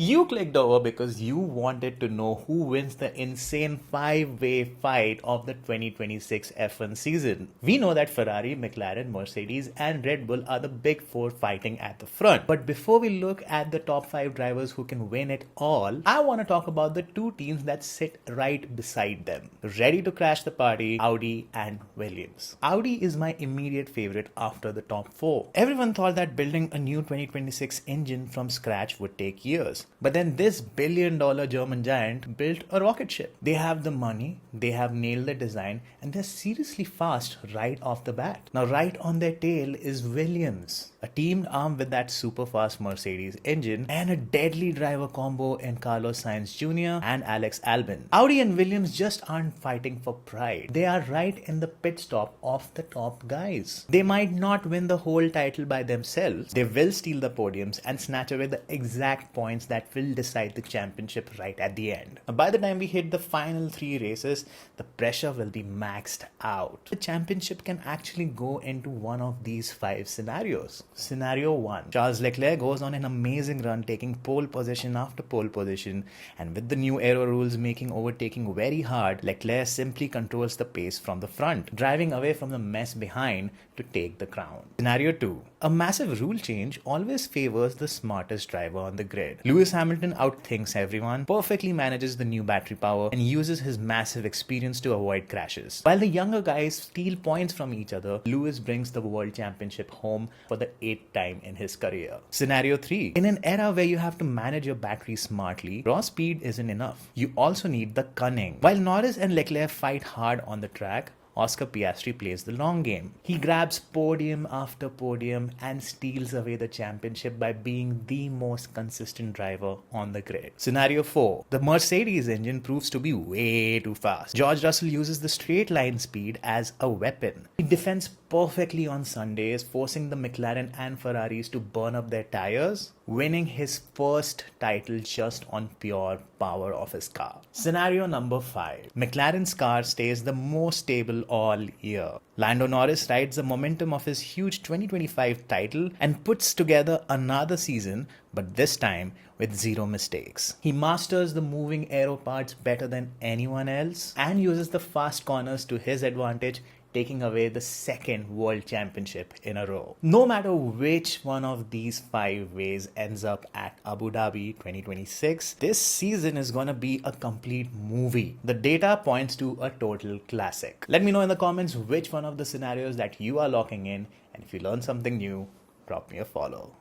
You clicked over because you wanted to know who wins the insane five-way fight of the 2026 F1 season. We know that Ferrari, McLaren, Mercedes, and Red Bull are the big four fighting at the front. But before we look at the top 5 drivers who can win it all, I want to talk about the two teams that sit right beside them. Ready to crash the party, Audi and Williams. Audi is my immediate favorite after the top 4. Everyone thought that building a new 2026 engine from scratch would take years. But then this billion-dollar German giant built a rocket ship. They have the money, they have nailed the design, and they're seriously fast right off the bat. Now right on their tail is Williams, a team armed with that super fast Mercedes engine and a deadly driver combo in Carlos Sainz Jr. and Alex Albon. Audi and Williams just aren't fighting for pride. They are right in the pit stop of the top guys. They might not win the whole title by themselves. They will steal the podiums and snatch away the exact points that will decide the championship right at the end. By the time we hit the final 3 races, the pressure will be maxed out. The championship can actually go into one of these 5 scenarios. Scenario 1. Charles Leclerc goes on an amazing run, taking pole position after pole position, and with the new aero rules making overtaking very hard, Leclerc simply controls the pace from the front, driving away from the mess behind to take the crown. Scenario 2. A massive rule change always favors the smartest driver on the grid. Lewis Hamilton outthinks everyone, perfectly manages the new battery power, and uses his massive experience to avoid crashes. While the younger guys steal points from each other, Lewis brings the World Championship home for the 8th time in his career. Scenario 3. In an era where you have to manage your battery smartly, raw speed isn't enough. You also need the cunning. While Norris and Leclerc fight hard on the track, Oscar Piastri plays the long game. He grabs podium after podium and steals away the championship by being the most consistent driver on the grid. Scenario 4. The Mercedes engine proves to be way too fast. George Russell uses the straight line speed as a weapon. He defends perfectly on Sundays, forcing the McLaren and Ferraris to burn up their tires, winning his first title just on pure power of his car. Scenario number 5. McLaren's car stays the most stable all year. Lando Norris rides the momentum of his huge 2025 title and puts together another season, but this time with 0 mistakes. He masters the moving aero parts better than anyone else and uses the fast corners to his advantage, taking away the 2nd world championship in a row. No matter which one of these 5 ways ends up at Abu Dhabi 2026, this season is gonna be a complete movie. The data points to a total classic. Let me know in the comments which one of the scenarios that you are locking in, and if you learn something new, drop me a follow.